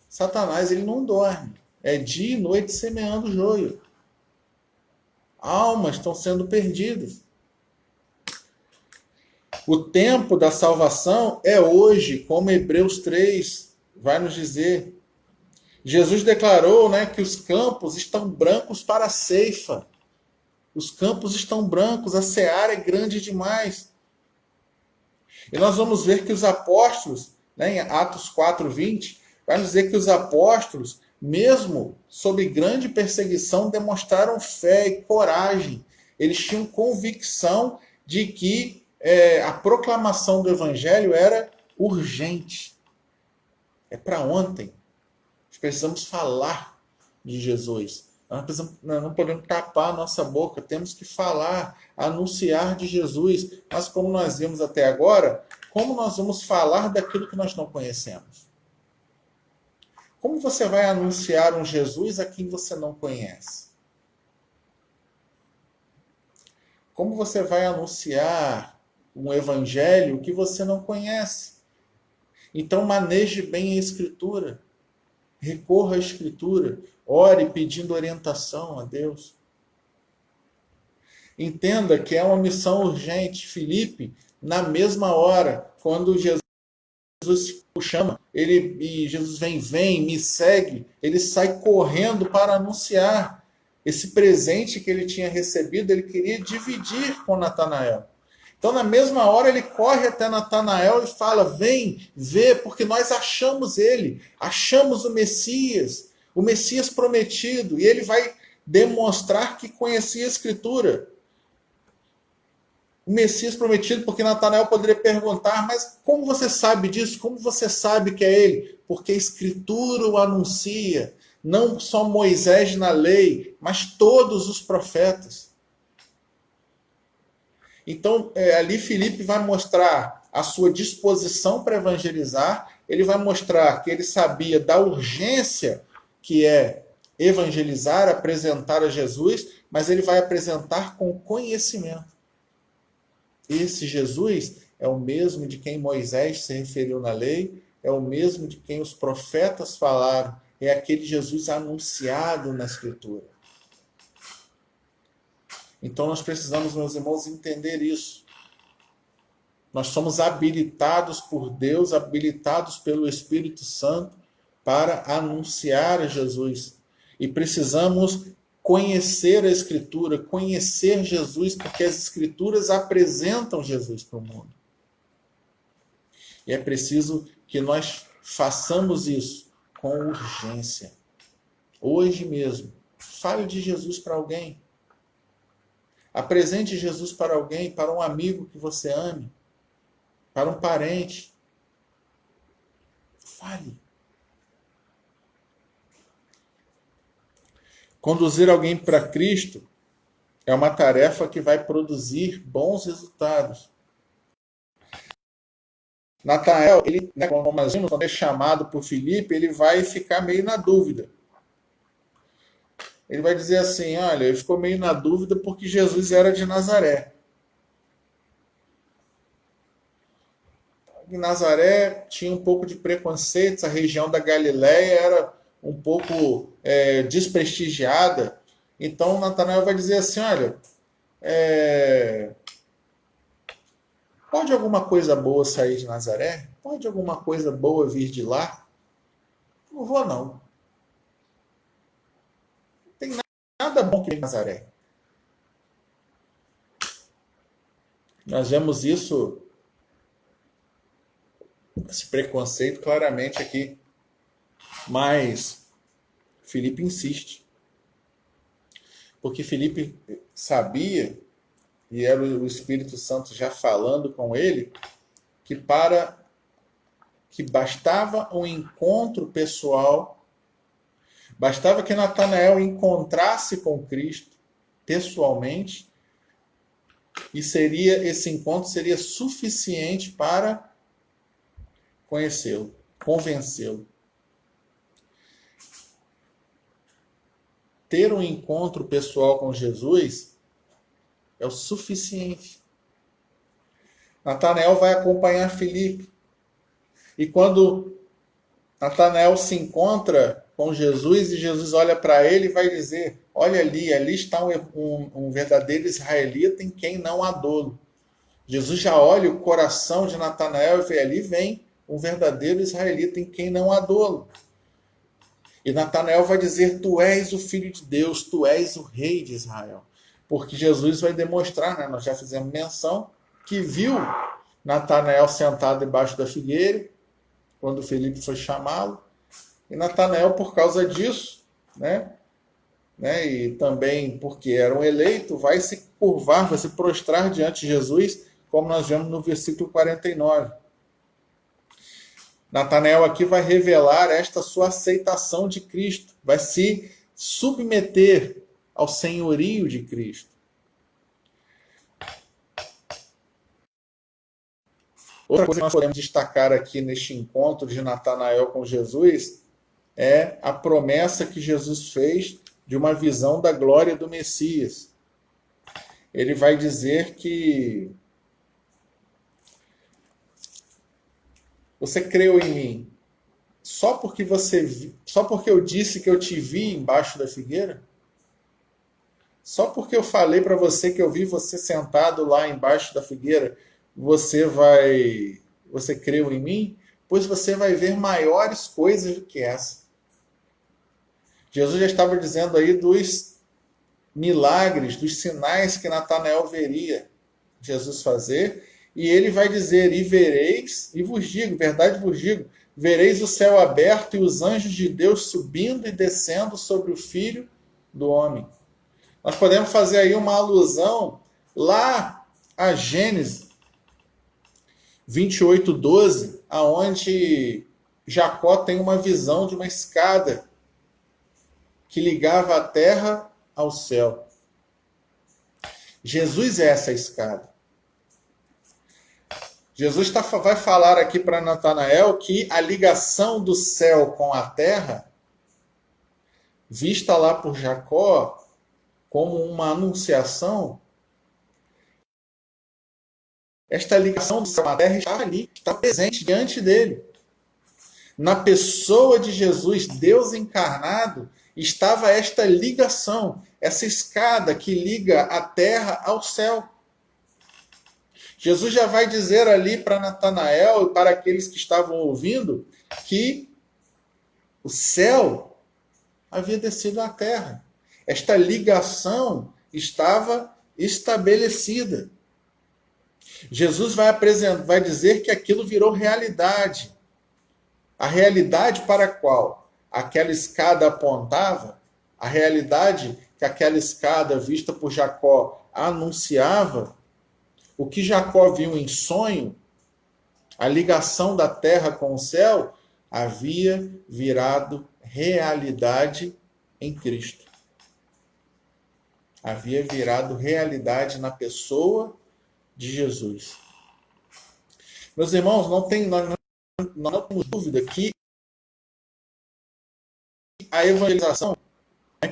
Satanás ele não dorme. É dia e noite semeando o joio. Almas estão sendo perdidas. O tempo da salvação é hoje, como Hebreus 3 vai nos dizer. Jesus declarou, que os campos estão brancos para a ceifa. Os campos estão brancos, a seara é grande demais. E nós vamos ver que os apóstolos, em Atos 4:20, vai nos dizer que os apóstolos, mesmo sob grande perseguição, demonstraram fé e coragem. Eles tinham convicção de que a proclamação do Evangelho era urgente. É para ontem. Nós precisamos falar de Jesus. Nós não podemos tapar a nossa boca. Temos que falar, anunciar de Jesus. Mas como nós vimos até agora, como nós vamos falar daquilo que nós não conhecemos? Como você vai anunciar um Jesus a quem você não conhece? Como você vai anunciar um evangelho que você não conhece? Então maneje bem a Escritura. Recorra à Escritura. Ore pedindo orientação a Deus. Entenda que é uma missão urgente. Filipe, na mesma hora, quando Jesus o chama, e Jesus vem, me segue, ele sai correndo para anunciar esse presente que ele tinha recebido, ele queria dividir com Natanael. Então, na mesma hora, ele corre até Natanael e fala, vem, vê, porque nós achamos ele, achamos o Messias prometido, e ele vai demonstrar que conhecia a Escritura. O Messias prometido, porque Natanael poderia perguntar, mas como você sabe disso? Como você sabe que é ele? Porque a Escritura o anuncia, não só Moisés na lei, mas todos os profetas. Então, ali Filipe vai mostrar a sua disposição para evangelizar, ele vai mostrar que ele sabia da urgência que é evangelizar, apresentar a Jesus, mas ele vai apresentar com conhecimento. Esse Jesus é o mesmo de quem Moisés se referiu na lei, é o mesmo de quem os profetas falaram, é aquele Jesus anunciado na Escritura. Então nós precisamos, meus irmãos, entender isso. Nós somos habilitados por Deus, habilitados pelo Espírito Santo para anunciar Jesus. E precisamos conhecer a Escritura, conhecer Jesus, porque as Escrituras apresentam Jesus para o mundo. E é preciso que nós façamos isso com urgência. Hoje mesmo, fale de Jesus para alguém. Apresente Jesus para alguém, para um amigo que você ame, para um parente. Fale. Conduzir alguém para Cristo é uma tarefa que vai produzir bons resultados. Natanael, ele, como nós vimos, quando é chamado por Filipe, ele vai ficar meio na dúvida. Ele vai dizer assim, olha, ele ficou meio na dúvida porque Jesus era de Nazaré. Em Nazaré tinha um pouco de preconceito, a região da Galiléia era um pouco desprestigiada. Então Natanael vai dizer assim, olha, pode alguma coisa boa sair de Nazaré? Pode alguma coisa boa vir de lá? Não vou não. Não tem nada bom que vem de Nazaré. Nós vemos isso, esse preconceito claramente aqui. Mas Filipe insiste. Porque Filipe sabia, e era o Espírito Santo já falando com ele, que bastava um encontro pessoal, bastava que Natanael encontrasse com Cristo pessoalmente, e esse encontro seria suficiente para conhecê-lo, convencê-lo. Ter um encontro pessoal com Jesus é o suficiente. Natanael vai acompanhar Filipe. E quando Natanael se encontra com Jesus e Jesus olha para ele e vai dizer, olha ali está um verdadeiro israelita em quem não há dolo. Jesus já olha o coração de Natanael e vê, ali vem um verdadeiro israelita em quem não há dolo. E Natanael vai dizer, tu és o Filho de Deus, tu és o Rei de Israel. Porque Jesus vai demonstrar, né? Nós já fizemos menção, que viu Natanael sentado debaixo da figueira, quando Filipe foi chamá-lo. E Natanael, por causa disso, né? E também porque era um eleito, vai se curvar, vai se prostrar diante de Jesus, como nós vemos no versículo 49. Natanael aqui vai revelar esta sua aceitação de Cristo, vai se submeter ao senhorio de Cristo. Outra coisa que nós podemos destacar aqui neste encontro de Natanael com Jesus é a promessa que Jesus fez de uma visão da glória do Messias. Ele vai dizer que você creu em mim só porque eu disse que eu te vi embaixo da figueira? Só porque eu falei para você que eu vi você sentado lá embaixo da figueira, você creu em mim? Pois você vai ver maiores coisas do que essa. Jesus já estava dizendo aí dos milagres, dos sinais que Natanael veria Jesus fazer, e ele vai dizer, e vereis, e vos digo, verdade vos digo, vereis o céu aberto e os anjos de Deus subindo e descendo sobre o Filho do Homem. Nós podemos fazer aí uma alusão lá a Gênesis 28:12, aonde Jacó tem uma visão de uma escada que ligava a terra ao céu. Jesus é essa escada. Jesus vai falar aqui para Natanael que a ligação do céu com a terra, vista lá por Jacó como uma anunciação, esta ligação do céu com a terra está ali, está presente diante dele. Na pessoa de Jesus, Deus encarnado, estava esta ligação, essa escada que liga a terra ao céu. Jesus já vai dizer ali para Natanael e para aqueles que estavam ouvindo que o céu havia descido à terra. Esta ligação estava estabelecida. Jesus vai dizer que aquilo virou realidade. A realidade para a qual aquela escada apontava, a realidade que aquela escada vista por Jacó anunciava, o que Jacó viu em sonho, a ligação da terra com o céu, havia virado realidade em Cristo. Havia virado realidade na pessoa de Jesus. Meus irmãos, nós não temos dúvida que a evangelização,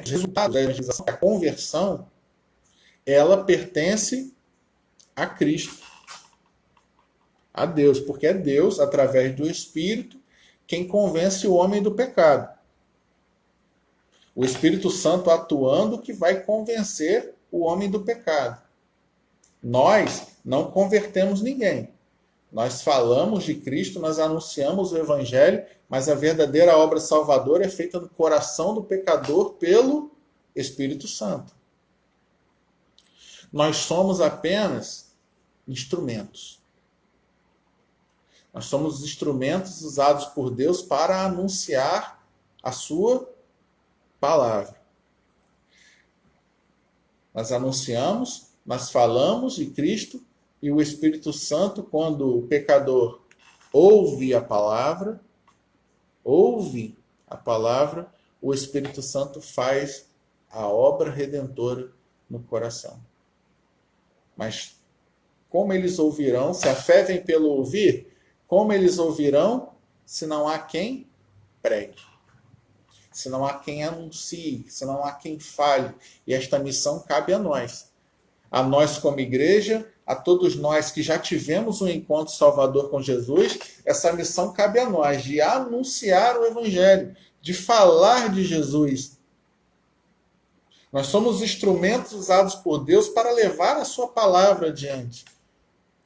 os resultados da evangelização, a conversão, ela pertence a Cristo, a Deus, porque é Deus, através do Espírito, quem convence o homem do pecado. O Espírito Santo atuando que vai convencer o homem do pecado. Nós não convertemos ninguém. Nós falamos de Cristo, nós anunciamos o Evangelho, mas a verdadeira obra salvadora é feita no coração do pecador pelo Espírito Santo. Nós somos apenas instrumentos. Nós somos instrumentos usados por Deus para anunciar a sua palavra. Nós anunciamos, nós falamos de Cristo, e o Espírito Santo, quando o pecador ouve a palavra, o Espírito Santo faz a obra redentora no coração. Mas como eles ouvirão, se a fé vem pelo ouvir, como eles ouvirão se não há quem pregue? Se não há quem anuncie, se não há quem fale. E esta missão cabe a nós. A nós como igreja, a todos nós que já tivemos um encontro salvador com Jesus, essa missão cabe a nós, de anunciar o Evangelho, de falar de Jesus. Nós somos instrumentos usados por Deus para levar a sua palavra adiante.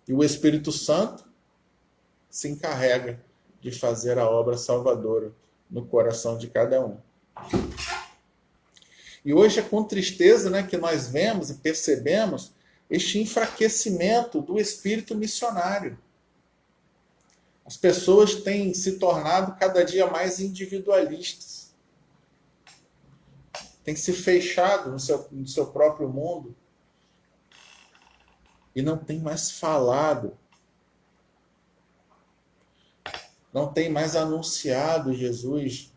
E o Espírito Santo se encarrega de fazer a obra salvadora no coração de cada um. E hoje é com tristeza, né, que nós vemos e percebemos este enfraquecimento do espírito missionário. As pessoas têm se tornado cada dia mais individualistas. Têm se fechado no seu próprio mundo e não têm mais falado. Não tem mais anunciado Jesus.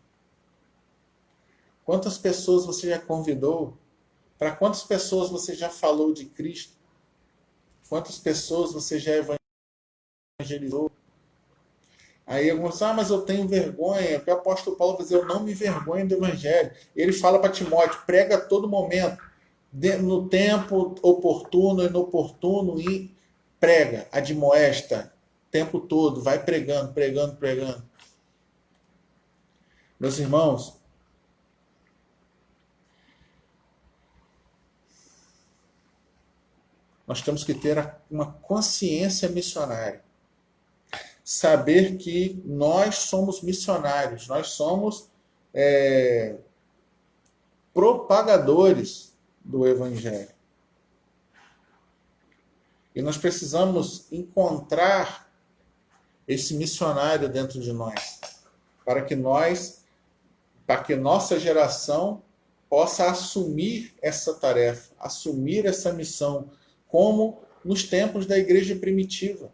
Quantas pessoas você já convidou? Para quantas pessoas você já falou de Cristo? Quantas pessoas você já evangelizou? Aí alguns dizem, mas eu tenho vergonha. O apóstolo Paulo vai dizer, eu não me vergonho do Evangelho. Ele fala para Timóteo, prega a todo momento, no tempo oportuno e inoportuno, e prega, admoesta, o tempo todo, vai pregando, pregando, pregando. Meus irmãos, nós temos que ter uma consciência missionária. Saber que nós somos missionários, nós somos propagadores do Evangelho. E nós precisamos encontrar esse missionário dentro de nós, para que nossa geração possa assumir essa tarefa, assumir essa missão, como nos tempos da igreja primitiva.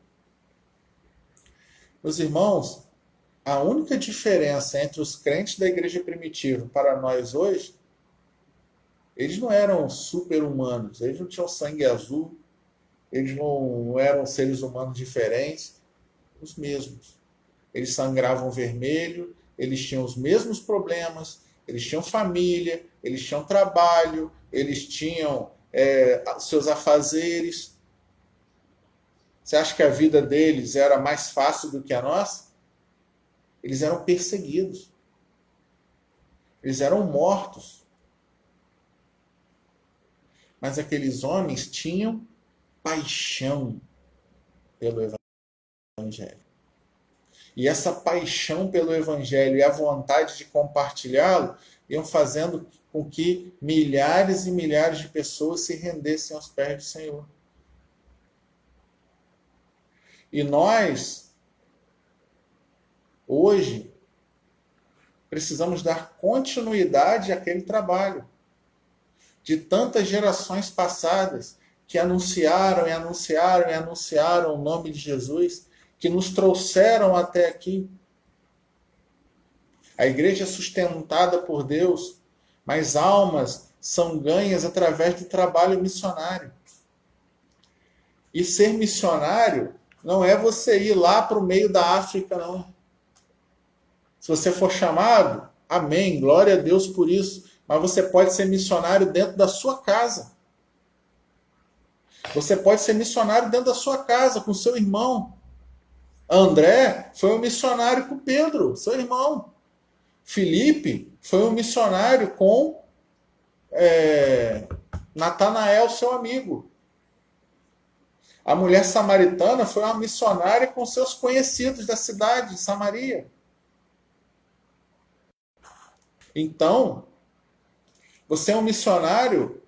Meus irmãos, a única diferença entre os crentes da igreja primitiva para nós hoje, eles não eram super-humanos, eles não tinham sangue azul, eles não eram seres humanos diferentes, os mesmos. Eles sangravam vermelho, eles tinham os mesmos problemas, eles tinham família, eles tinham trabalho, eles tinham seus afazeres. Você acha que a vida deles era mais fácil do que a nossa? Eles eram perseguidos. Eles eram mortos. Mas aqueles homens tinham paixão pelo Evangelho. E essa paixão pelo Evangelho e a vontade de compartilhá-lo iam fazendo com que milhares e milhares de pessoas se rendessem aos pés do Senhor. E nós, hoje, precisamos dar continuidade àquele trabalho de tantas gerações passadas que anunciaram e anunciaram e anunciaram o nome de Jesus, que nos trouxeram até aqui. A igreja é sustentada por Deus, mas almas são ganhas através do trabalho missionário. E ser missionário não é você ir lá para o meio da África, não. Se você for chamado, amém, glória a Deus por isso. Mas você pode ser missionário dentro da sua casa. Você pode ser missionário dentro da sua casa, com seu irmão. André foi um missionário com Pedro, seu irmão. Filipe foi um missionário com Natanael, seu amigo. A mulher samaritana foi uma missionária com seus conhecidos da cidade de Samaria. Então, você é um missionário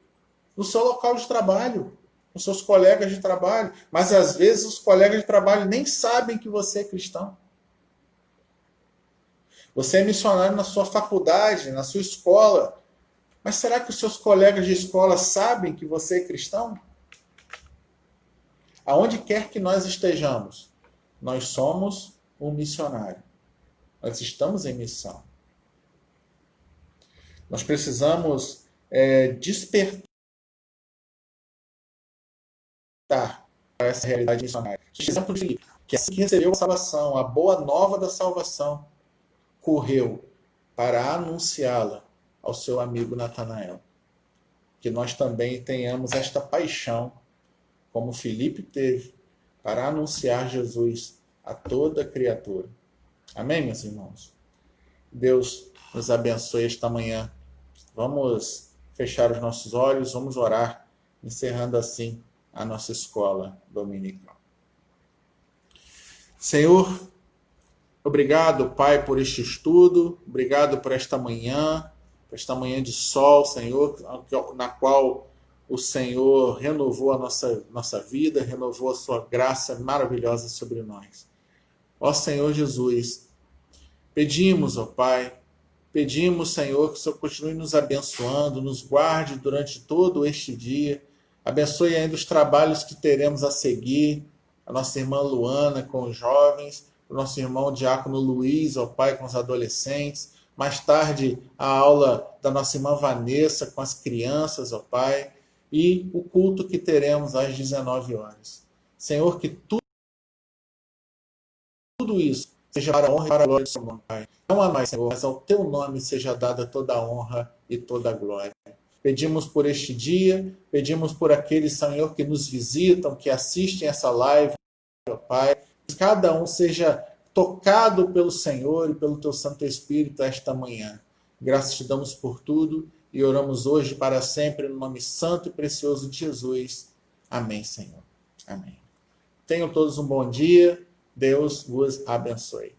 no seu local de trabalho, com seus colegas de trabalho. Mas às vezes os colegas de trabalho nem sabem que você é cristão. Você é missionário na sua faculdade, na sua escola. Mas será que os seus colegas de escola sabem que você é cristão? Aonde quer que nós estejamos, nós somos um missionário. Nós estamos em missão. Nós precisamos despertar para essa realidade missionária. Exemplo de Filipe, que assim que recebeu a salvação, a boa nova da salvação, correu para anunciá-la ao seu amigo Natanael. Que nós também tenhamos esta paixão, como Filipe teve, para anunciar Jesus a toda criatura. Amém, meus irmãos? Deus nos abençoe esta manhã. Vamos fechar os nossos olhos, vamos orar, encerrando assim a nossa escola dominical. Senhor, obrigado, Pai, por este estudo, obrigado por esta manhã de sol, Senhor, na qual o Senhor renovou a nossa vida, renovou a sua graça maravilhosa sobre nós. Ó Senhor Jesus, pedimos, ó Pai, pedimos, Senhor, que o Senhor continue nos abençoando, nos guarde durante todo este dia, abençoe ainda os trabalhos que teremos a seguir, a nossa irmã Luana com os jovens, o nosso irmão Diácono Luiz, ó Pai, com os adolescentes, mais tarde a aula da nossa irmã Vanessa com as crianças, ó Pai, e o culto que teremos às 19 horas. Senhor, que tudo isso seja para a honra e para a glória do seu nome, Pai. Não a nós, Senhor, mas ao teu nome seja dada toda a honra e toda a glória. Pedimos por este dia, pedimos por aqueles, Senhor, que nos visitam, que assistem essa live, ó Pai. Que cada um seja tocado pelo Senhor e pelo teu Santo Espírito esta manhã. Graças te damos por tudo e oramos hoje para sempre no nome santo e precioso de Jesus. Amém, Senhor. Amém. Tenham todos um bom dia. Deus vos abençoe.